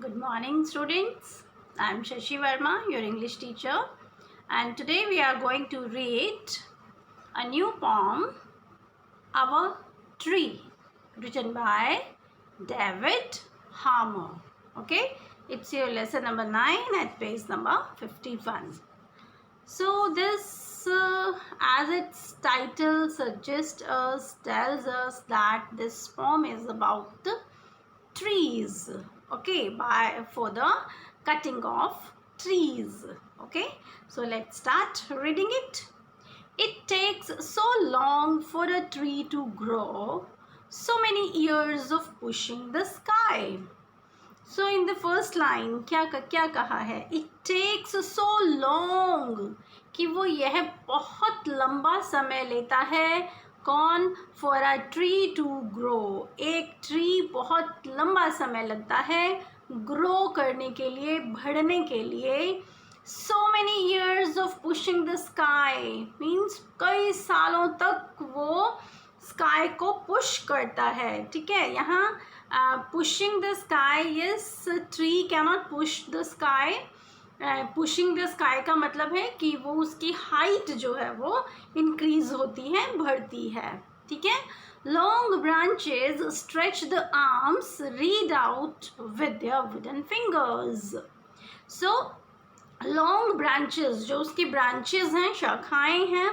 Good morning, students. I am Shashi Verma, your English teacher, and today we are going to read a new poem, Our Tree, written by David Harmer. Okay, it's your lesson number 9 at page number 51. So this, as its title suggests us, tells us that this poem is about the trees, okay, for the cutting of trees. Okay, so let's start reading it. It takes so long for a tree to grow, so many years of pushing the sky. So in the first line क्या कहा है? It takes so long, कि वो यह बहुत लंबा समय लेता है। कौन? For a tree to grow, एक ट्री बहुत लंबा समय लगता है ग्रो करने के लिए, बढ़ने के लिए। So many years of pushing the sky means कई सालों तक वो स्काई को पुश करता है। ठीक है, यहाँ pushing the sky, yes, tree cannot push the sky. Pushing the sky का मतलब है कि वो उसकी हाइट जो है वो इंक्रीज होती है, बढ़ती है। ठीक है, long branches stretch the arms read out with their wooden fingers. So long branches, जो उसकी ब्रांचेस हैं, शाखाएं हैं,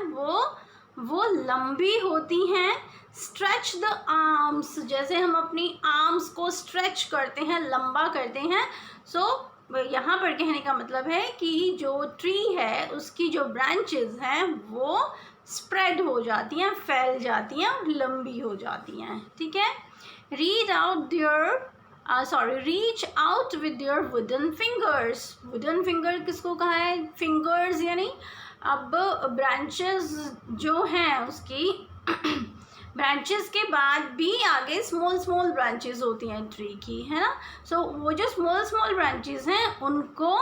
वो लंबी होती हैं। स्ट्रेच द आर्म्स, जैसे हम अपनी आर्म्स को स्ट्रेच करते हैं, लंबा करते हैं। सो यहाँ पर कहने का मतलब है कि जो ट्री है उसकी जो ब्रांचेस हैं वो स्प्रेड हो जाती हैं, फैल जाती हैं और लंबी हो जाती हैं। ठीक है, read out there reach out with their wooden fingers. Wooden finger किसको कहा है? फिंगर्स, यानी अब ब्रांचेस जो हैं उसकी ब्रांचेस के बाद भी आगे स्मॉल ब्रांचेस होती हैं ट्री की, है ना। सो वो जो स्मॉल ब्रांचेस हैं उनको,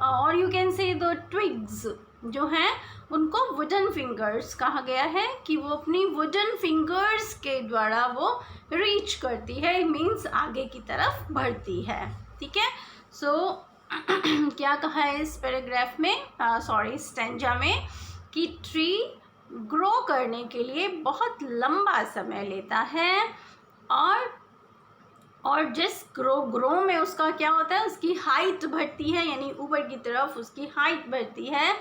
और you can say the twigs जो हैं उनको वुडन फिंगर्स कहा गया है, कि वो अपनी वुडन फिंगर्स के द्वारा वो रीच करती है, मीन्स आगे की तरफ बढ़ती है। ठीक है, सो क्या कहा है इस पैराग्राफ में, स्टैंजा में, कि ट्री ग्रो करने के लिए बहुत लंबा समय लेता है, और जिस ग्रो में उसका क्या होता है, उसकी हाइट बढ़ती है, यानी ऊपर की तरफ उसकी हाइट बढ़ती है।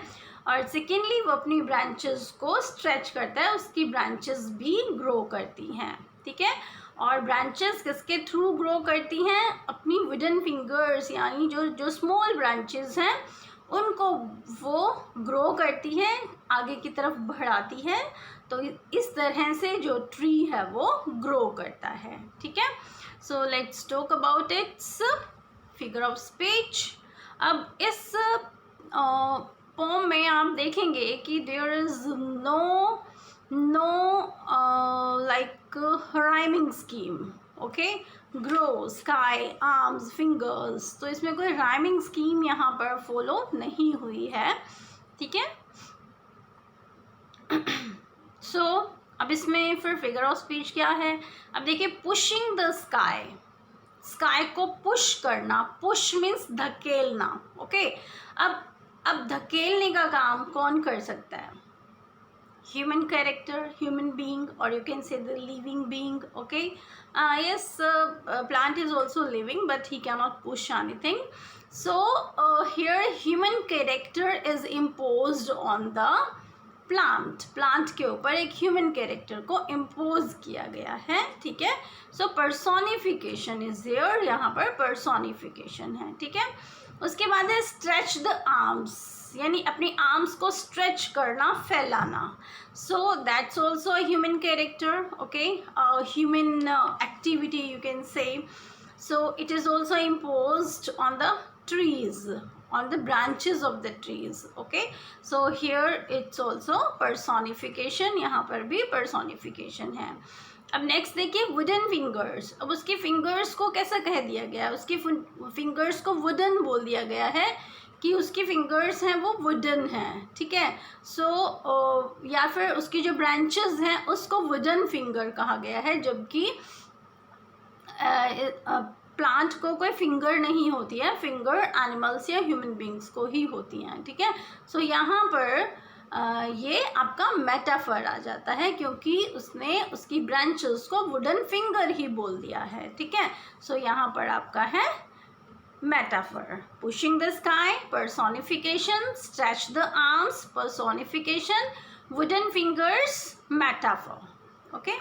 और सेकेंडली वो अपनी ब्रांचेस को स्ट्रेच करता है, उसकी ब्रांचेस भी ग्रो करती हैं। ठीक है, और ब्रांचेस किसके थ्रू ग्रो करती हैं? अपनी वुडन फिंगर्स, यानी जो स्मॉल ब्रांचेस हैं उनको वो ग्रो करती है, आगे की तरफ बढ़ाती है। तो इस तरह से जो ट्री है वो ग्रो करता है। ठीक है, so let's talk about its figure of speech. अब इस पोम में आप देखेंगे कि there is no like rhyming scheme. Okay, grow, sky, arms, fingers, तो इसमें कोई राइमिंग स्कीम यहाँ पर फॉलो नहीं हुई है। ठीक है, सो अब इसमें फिर फिगर ऑफ स्पीच क्या है? अब देखिए, पुशिंग द स्काई, स्काई को पुश करना, पुश मीन्स धकेलना। ओके, अब धकेलने का काम कौन कर सकता है? human character, human being, or you can say the living being. Okay, yes, plant is also living but he cannot push anything. So here human character is imposed on the plant के ऊपर एक human character को impose किया गया है। ठीक है, सो personification is there, यहाँ पर पर्सोनिफिकेशन है। ठीक है, उसके बाद है स्ट्रेच द आर्म्स, यानी अपनी आर्म्स को स्ट्रेच करना, फैलाना। So that's also a human character. Okay, human activity you can say. So it is also imposed on the trees, on the branches of the trees. Okay, so here it's also personification, यहाँ पर भी personification है। अब next देखिए, wooden fingers. अब उसकी fingers को कैसा कह दिया गया है? उसकी फिंगर्स को वुडन बोल दिया गया है, कि उसकी फिंगर्स हैं वो वुडन हैं। ठीक है, सो या फिर उसकी जो ब्रांचेस हैं उसको वुडन फिंगर कहा गया है, जबकि प्लांट को कोई फिंगर नहीं होती है, फिंगर एनिमल्स या ह्यूमन बींग्स को ही होती हैं, ठीक है। सो यहाँ पर ये आपका मेटाफर आ जाता है क्योंकि उसने उसकी ब्रांचेस को वुडन फिंगर ही बोल दिया है, ठीक है। सो यहाँ पर आपका है metaphor. Pushing the sky personification, stretch the arms personification, wooden fingers metaphor, okay.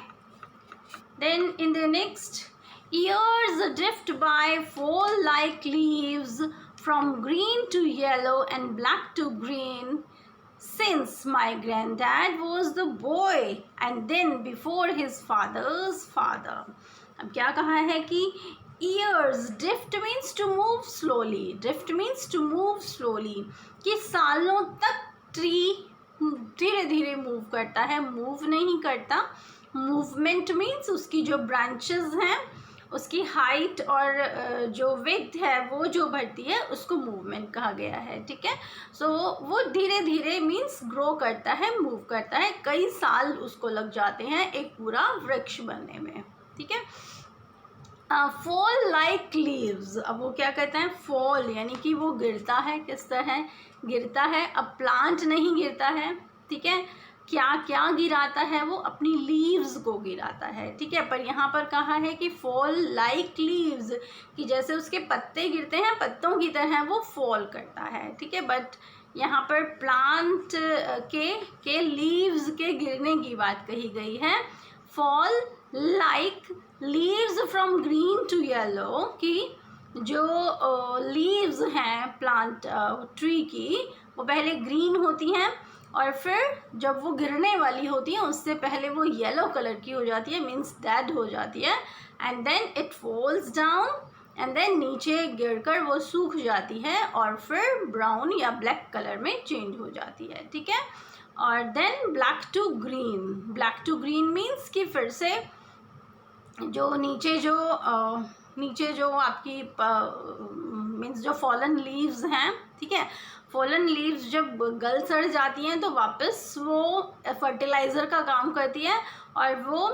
Then in the next, ears drift by, fall like leaves from green to yellow and black to green, since my granddad was the boy and then before his father's father. अब क्या कहा है कि ears drift means to move slowly, drift means to move slowly, कि सालों तक tree धीरे धीरे मूव करता है, मूव नहीं करता। मूवमेंट मीन्स उसकी जो ब्रांचेस हैं उसकी हाइट और जो विड्थ है वो जो बढ़ती है उसको मूवमेंट कहा गया है, ठीक है। सो वो धीरे धीरे मीन्स ग्रो करता है, मूव करता है, कई साल उसको लग जाते हैं एक पूरा वृक्ष बनने में, ठीक है। फॉल लाइक लीव्स, अब वो क्या कहते हैं, फॉल यानी कि वो गिरता है, किस तरह गिरता है। अब प्लांट नहीं गिरता है, ठीक है, क्या क्या गिराता है, वो अपनी लीव्स को गिराता है, ठीक है। पर यहाँ पर कहा है कि फॉल लाइक लीव्स, कि जैसे उसके पत्ते गिरते हैं पत्तों की तरह वो फॉल करता है, ठीक है। बट यहाँ पर प्लांट के लीव्स के गिरने की बात कही गई है। Fall like leaves from green to yellow, कि जो लीव्स हैं प्लांट ट्री की वो पहले ग्रीन होती हैं और फिर जब वो गिरने वाली होती है उससे पहले वो येलो कलर की हो जाती है, मीन्स डेड हो जाती है, and then it falls down and then नीचे गिरकर वो सूख जाती है और फिर ब्राउन या ब्लैक कलर में चेंज हो जाती है, ठीक है। और then black to green, black to green means कि फिर से जो नीचे जो आपकी मीन्स जो फॉलन लीव्स हैं, ठीक है, फॉलन लीव्स जब गल सड़ जाती हैं तो वापस वो फर्टिलाइज़र का काम करती है और वो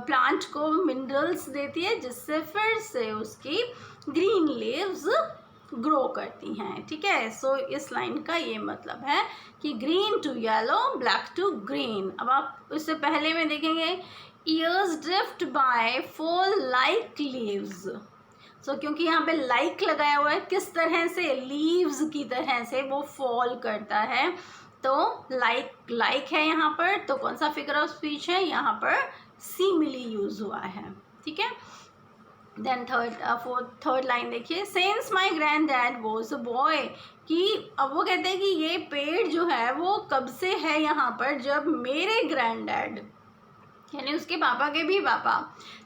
प्लांट को मिनरल्स देती है जिससे फिर से उसकी ग्रीन लीव्स ग्रो करती हैं, ठीक है। सो इस लाइन का ये मतलब है कि green to yellow, black to green. अब आप इससे पहले में देखेंगे years drift by, fall like leaves. So क्योंकि यहाँ पे लाइक लगाया हुआ है, किस तरह से, लीव्स की तरह से वो फॉल करता है, तो लाइक है यहाँ पर, तो कौन सा फिगर ऑफ स्पीच है, यहाँ पर सिमिली यूज हुआ है, ठीक है। देन थर्ड लाइन देखिए, since my grand dad was a boy, कि अब वो कहते हैं कि ये पेड़ जो है वो कब से है यहाँ पर, जब मेरे ग्रैंड डैड यानी उसके पापा के भी पापा,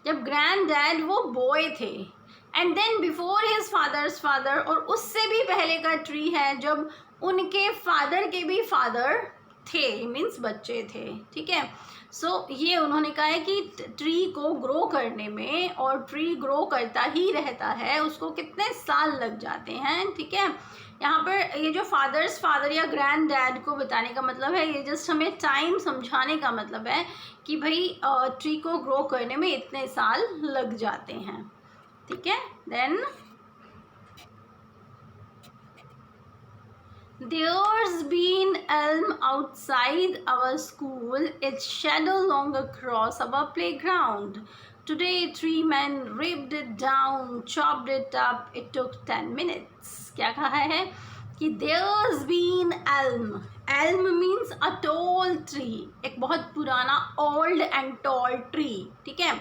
जब ग्रैंड डैड वो बॉय थे, and then before his father's father, और उससे भी पहले का ट्री है जब उनके फादर के भी फादर थे, मीन्स बच्चे थे, ठीक है। सो ये उन्होंने कहा है कि ट्री को ग्रो करने में, और ट्री ग्रो करता ही रहता है, उसको कितने साल लग जाते हैं, ठीक है। यहाँ पर ये जो फादर्स फादर या ग्रैंड डैड को बताने का मतलब है, ये जस्ट हमें टाइम समझाने का मतलब है कि भाई ट्री को ग्रो करने में इतने साल लग जाते हैं, ठीक है। Then there's been elm outside our school, its shadow long across our playground. Today 3 men ripped it down, chopped it up, it took 10 minutes. क्या कहा है कि there's been elm, elm means a tall tree, एक बहुत पुराना old and tall tree, ठीक है।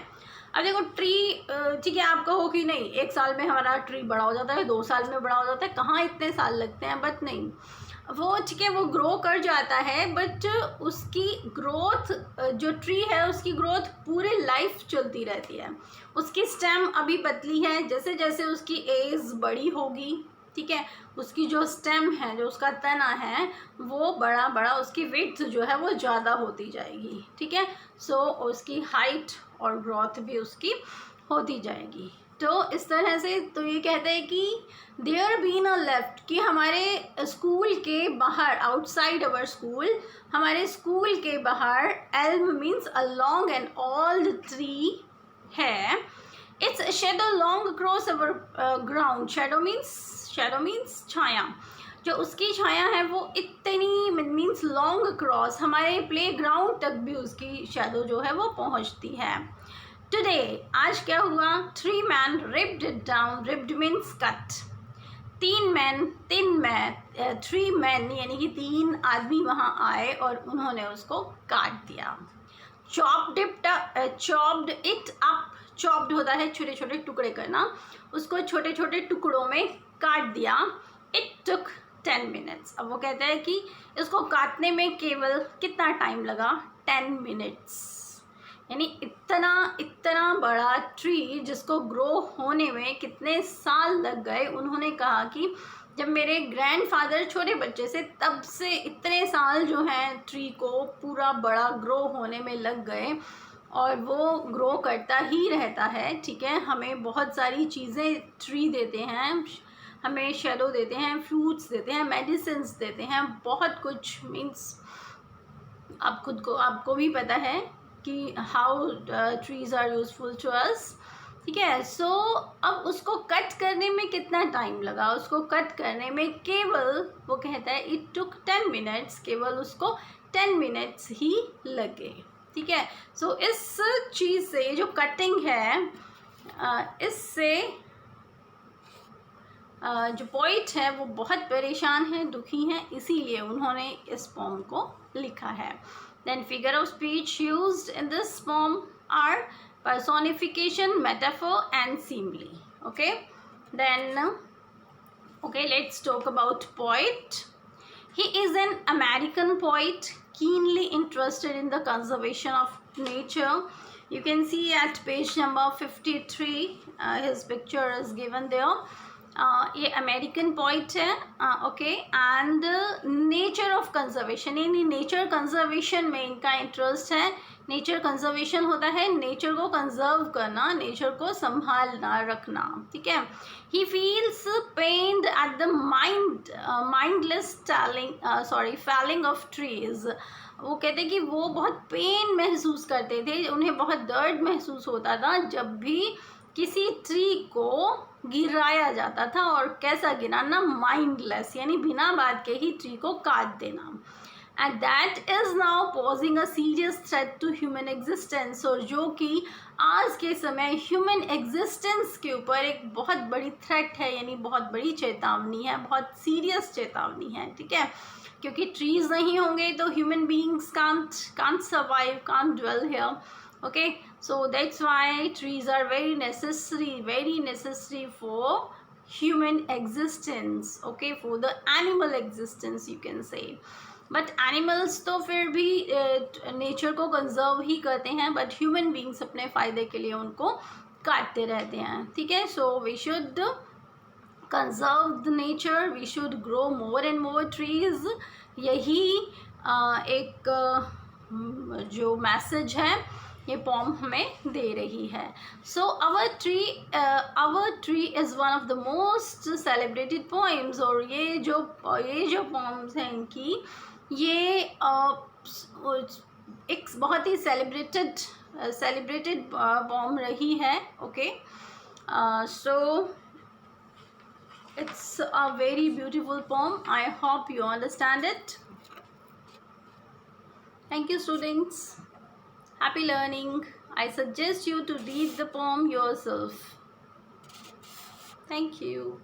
अब देखो ट्री, ठीक है, आप कहो कि नहीं 1 साल में हमारा ट्री बड़ा हो जाता है, 2 साल में बड़ा हो जाता है, कहाँ इतने साल लगते हैं, बट नहीं, वो ठीक है वो ग्रो कर जाता है, बट उसकी ग्रोथ, जो ट्री है उसकी ग्रोथ पूरी लाइफ चलती रहती है। उसकी स्टेम अभी पतली है, जैसे जैसे उसकी एज बड़ी होगी, ठीक है, उसकी जो स्टेम है, जो उसका तना है, वो बड़ा बड़ा, उसकी विड्थ जो है वो ज़्यादा होती जाएगी, ठीक है। सो उसकी हाइट और ग्रोथ भी उसकी होती जाएगी। तो इस तरह से तो ये कहते हैं कि देयर बीन अ लेफ्ट, कि हमारे स्कूल के बाहर, आउटसाइड अवर स्कूल, हमारे स्कूल के बाहर Elm means a long and old tree है, It's a shadow long across our ground. Shadow means छाया. जो उसकी छाया है वो इतनी मीन्स लॉन्ग अक्रॉस हमारे प्ले ग्राउंड तक भी उसकी शैडो जो है वो पहुंचती है. टुडे आज क्या हुआ? 3 men ripped it down. Ripped means cut. 3 men यानी कि 3 आदमी वहाँ आए और उन्होंने उसको काट दिया. chopped it up. chopped होता है छोटे छोटे टुकड़े करना, उसको छोटे छोटे टुकड़ों में काट दिया. it took 10 minutes. अब वो कहता है कि इसको काटने में केवल कितना टाइम लगा? 10 minutes. यानी इतना बड़ा ट्री जिसको ग्रो होने में कितने साल लग गए. उन्होंने कहा कि जब मेरे ग्रैंडफादर छोटे बच्चे से तब से इतने साल जो हैं ट्री को पूरा बड़ा ग्रो होने में लग गए और वो ग्रो करता ही रहता है. ठीक है, हमें बहुत सारी चीज़ें ट्री देते हैं, हमें शेडो देते हैं, फ्रूट्स देते हैं, मेडिसिन्स देते हैं, बहुत कुछ. मीन्स आपको भी पता है कि how trees are useful to us. ठीक है, सो अब उसको कट करने में कितना टाइम लगा? उसको कट करने में केवल वो कहता है इट टुक 10 minutes. केवल उसको 10 minutes ही लगे. ठीक है, सो इस चीज़ से जो कटिंग है इससे जो पोइट है वो बहुत परेशान है, दुखी हैं, इसीलिए उन्होंने इस पोम को लिखा है. Then figure of speech used in this poem are personification, metaphor and simile. Okay, then let's talk about poet. He is an American poet keenly interested in the conservation of nature. You can see at page number 53 his picture is given there. ये American poet है. Okay, and nature of conservation, यानी nature conservation में इनका interest है. Nature conservation होता है nature को conserve करना, नेचर को संभालना, रखना. ठीक है, he feels pained at the mindless felling of trees. वो कहते हैं कि वो बहुत पेन महसूस करते थे, उन्हें बहुत दर्द महसूस होता था जब भी किसी ट्री को गिराया जाता था. और कैसा गिराना? माइंडलेस, यानी बिना बात के ही ट्री को काट देना. And that is now posing a serious threat to human existence. और जो कि आज के समय ह्यूमन एग्जिस्टेंस के ऊपर एक बहुत बड़ी थ्रेट है, यानी बहुत बड़ी चेतावनी है, बहुत सीरियस चेतावनी है. ठीक है, क्योंकि ट्रीज नहीं होंगे तो human beings can't survive, can't dwell here. Okay, so that's why trees are very necessary for human existence. Okay, for the animal existence you can say. But animals तो फिर भी नेचर को कंजर्व ही करते हैं, but human beings अपने फ़ायदे के लिए उनको काटते रहते हैं. ठीक है, so we should conserve the nature, we should grow more and more trees. यही एक जो मैसेज है ये पॉम हमें दे रही है. So our tree is one of the most celebrated poems. और ये जो पोम्स हैं इनकी, ये एक बहुत ही सेलिब्रेटेड पोम रही है. Okay, so it's a very beautiful poem. I hope you understand it. Thank you, students. Happy learning. I suggest you to read the poem yourself. Thank you.